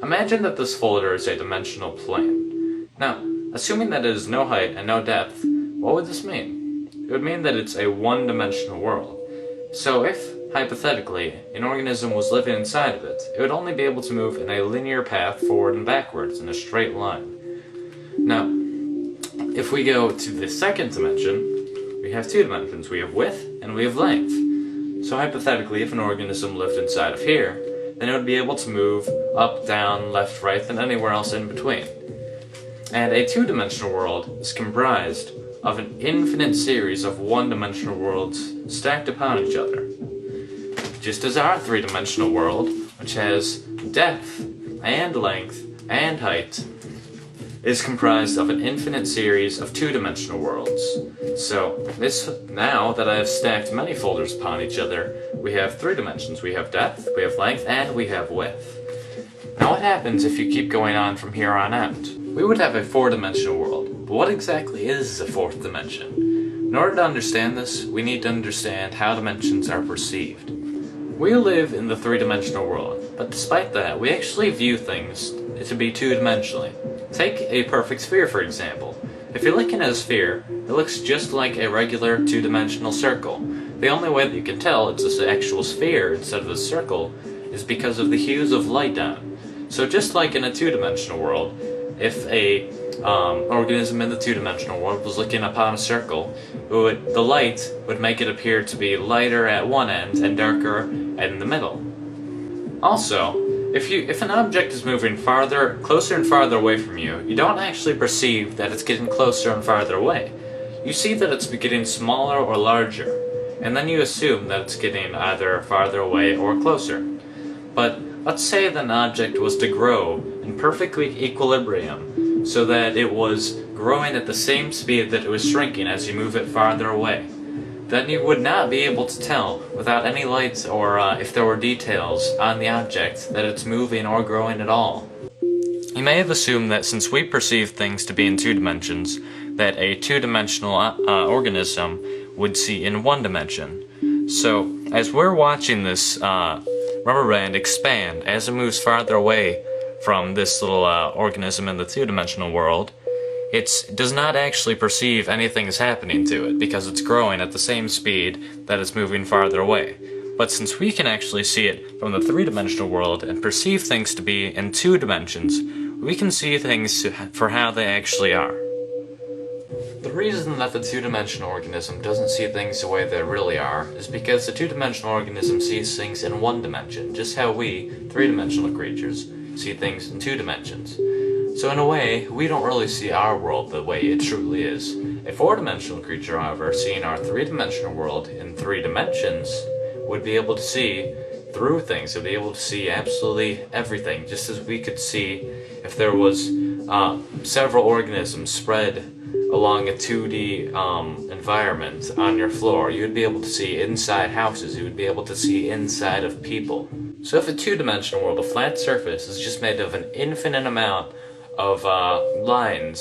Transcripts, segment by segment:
Imagine that this folder is a dimensional plane. Now, assuming that it is no height and no depth, what would this mean? It would mean that it's a one-dimensional world. So if, hypothetically, an organism was living inside of it, it would only be able to move in a linear path forward and backwards in a straight line. Now, if we go to the second dimension, we have two dimensions. We have width and we have length. So hypothetically, if an organism lived inside of here, then it would be able to move up, down, left, right, and anywhere else in between. And a two-dimensional world is comprised of an infinite series of one-dimensional worlds stacked upon each other. Just as our three-dimensional world, which has depth and length and height, is comprised of an infinite series of two-dimensional worlds. So, now that I have stacked many folders upon each other, we have three dimensions. We have depth, we have length, and we have width. Now what happens if you keep going on from here on out? We would have a four-dimensional world, but what exactly is a fourth dimension? In order to understand this, we need to understand how dimensions are perceived. We live in the three-dimensional world, but despite that, we actually view things to be two-dimensionally. Take a perfect sphere, for example. If you're looking at a sphere, it looks just like a regular two-dimensional circle. The only way that you can tell it's an actual sphere instead of a circle is because of the hues of light on it. So just like in a two-dimensional world, if a organism in the two-dimensional world was looking upon a circle, the light would make it appear to be lighter at one end and darker in the middle. Also, if an object is moving closer and farther away from you, you don't actually perceive that it's getting closer and farther away. You see that it's getting smaller or larger, and then you assume that it's getting either farther away or closer. But let's say that an object was to grow in perfect equilibrium, so that it was growing at the same speed that it was shrinking as you move it farther away. Then you would not be able to tell, without any lights or if there were details on the object, that it's moving or growing at all. You may have assumed that since we perceive things to be in two dimensions, that a two-dimensional organism would see in one dimension. So, as we're watching this rubber band expand as it moves farther away from this little organism in the two-dimensional world, it does not actually perceive anything is happening to it because it's growing at the same speed that it's moving farther away. But since we can actually see it from the three-dimensional world and perceive things to be in two dimensions, we can see things for how they actually are. The reason that the two-dimensional organism doesn't see things the way they really are is because the two-dimensional organism sees things in one dimension, just how we, three-dimensional creatures, see things in two dimensions. So in a way, we don't really see our world the way it truly is. A four-dimensional creature, however, seeing our three-dimensional world in three dimensions, would be able to see through things. It would be able to see absolutely everything, just as we could see if there was several organisms spread along a 2D environment on your floor. You would be able to see inside houses. You would be able to see inside of people. So if a two-dimensional world, a flat surface, is just made of an infinite amount of lines,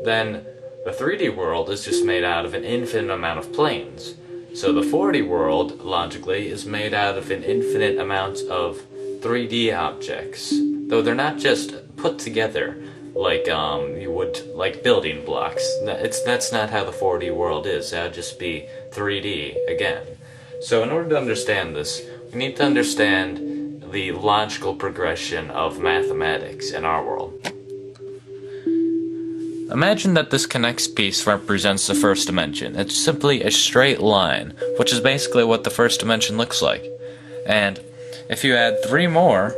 then the 3D world is just made out of an infinite amount of planes. So the 4D world, logically, is made out of an infinite amount of 3D objects. Though they're not just put together like you would like building blocks. That's not how the 4D world is. That would just be 3D again. So in order to understand this, we need to understand the logical progression of mathematics in our world. Imagine that this connects piece represents the first dimension. It's simply a straight line, which is basically what the first dimension looks like. And if you add 3 more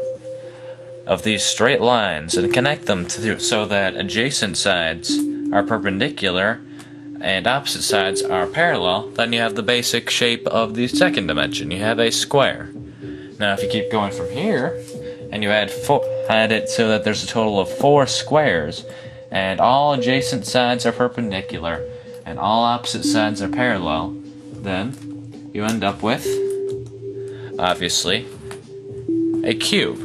of these straight lines and connect them so that adjacent sides are perpendicular and opposite sides are parallel, then you have the basic shape of the second dimension. You have a square. Now if you keep going from here, and you add it so that there's a total of 4 squares, and all adjacent sides are perpendicular, and all opposite sides are parallel, then you end up with, obviously, a cube.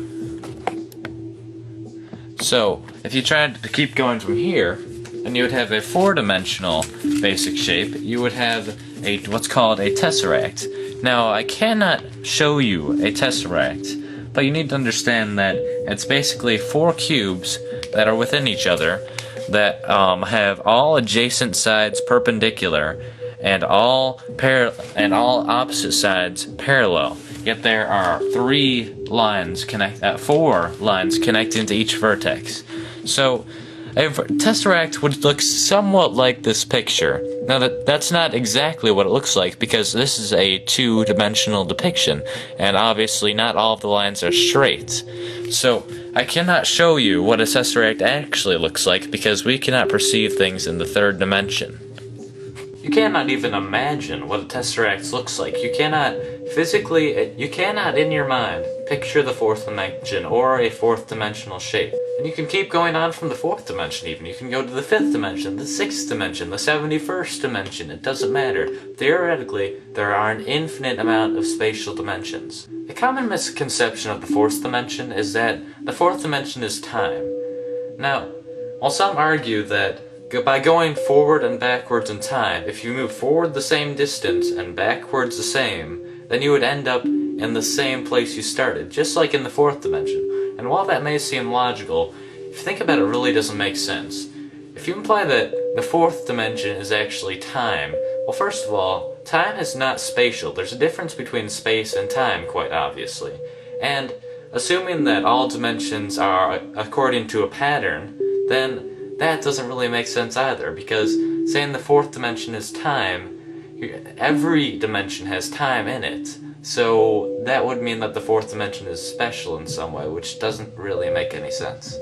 So, if you tried to keep going from here, and you would have a 4-dimensional basic shape, you would have what's called a tesseract. Now, I cannot show you a tesseract, but you need to understand that it's basically 4 cubes that are within each other that have all adjacent sides perpendicular and all opposite sides parallel. Yet there are 4 lines connecting to each vertex. So a tesseract would look somewhat like this picture. Now that's not exactly what it looks like, because this is a 2-dimensional depiction, and obviously not all of the lines are straight. So I cannot show you what a tesseract actually looks like, because we cannot perceive things in the 3rd dimension. You cannot even imagine what a tesseract looks like. You cannot in your mind picture the 4th dimension or a 4th dimensional shape. And you can keep going on from the 4th dimension even. You can go to the 5th dimension, the 6th dimension, the 71st dimension. It doesn't matter. Theoretically, there are an infinite amount of spatial dimensions. A common misconception of the 4th dimension is that the 4th dimension is time. Now, while some argue that by going forward and backwards in time, if you move forward the same distance and backwards the same, then you would end up in the same place you started, just like in the 4th dimension. And while that may seem logical, if you think about it, it really doesn't make sense. If you imply that the 4th dimension is actually time, well, first of all, time is not spatial. There's a difference between space and time, quite obviously. And assuming that all dimensions are according to a pattern, then that doesn't really make sense either, because saying the 4th dimension is time, every dimension has time in it, so that would mean that the 4th dimension is special in some way, which doesn't really make any sense.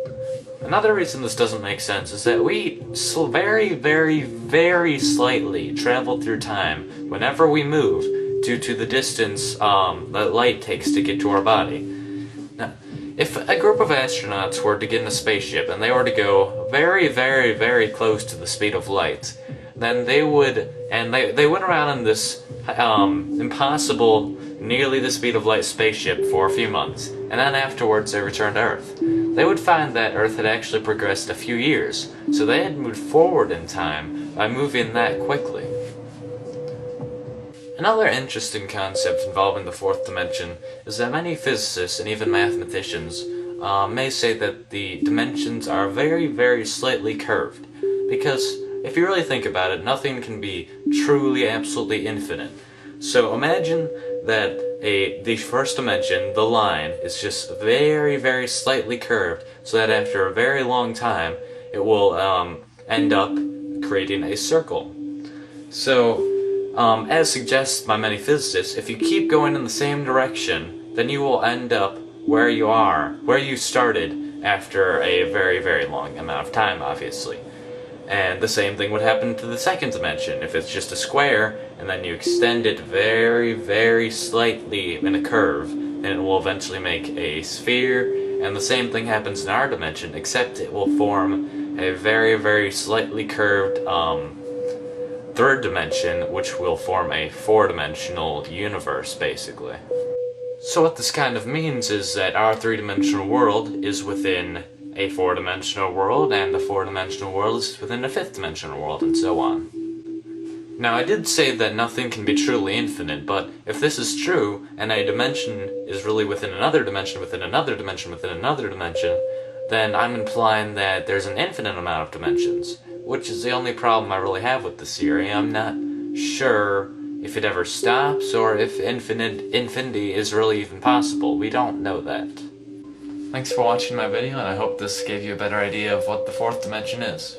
Another reason this doesn't make sense is that we very, very, very slightly travel through time whenever we move due to the distance that light takes to get to our body. Now, if a group of astronauts were to get in a spaceship and they were to go very, very, very close to the speed of light, then they went around in this impossible, nearly the speed of light spaceship for a few months, and then afterwards they returned to Earth. They would find that Earth had actually progressed a few years, so they had moved forward in time by moving that quickly. Another interesting concept involving the 4th dimension is that many physicists and even mathematicians may say that the dimensions are very, very slightly curved, because if you really think about it, nothing can be truly, absolutely infinite. So imagine that the 1st dimension, the line, is just very, very slightly curved, so that after a very long time, it will end up creating a circle. So, as suggested by many physicists, if you keep going in the same direction, then you will end up where you started after a very, very long amount of time, obviously. And the same thing would happen to the 2nd dimension. If it's just a square, and then you extend it very, very slightly in a curve, then it will eventually make a sphere, and the same thing happens in our dimension, except it will form a very, very slightly curved 3rd dimension, which will form a 4-dimensional universe, basically. So what this kind of means is that our 3-dimensional world is within a 4-dimensional world, and the 4-dimensional world is within a 5th-dimensional world, and so on. Now, I did say that nothing can be truly infinite, but if this is true, and a dimension is really within another dimension, within another dimension, within another dimension, then I'm implying that there's an infinite amount of dimensions, which is the only problem I really have with this theory. I'm not sure if it ever stops, or if infinity is really even possible. We don't know that. Thanks for watching my video, and I hope this gave you a better idea of what the 4th dimension is.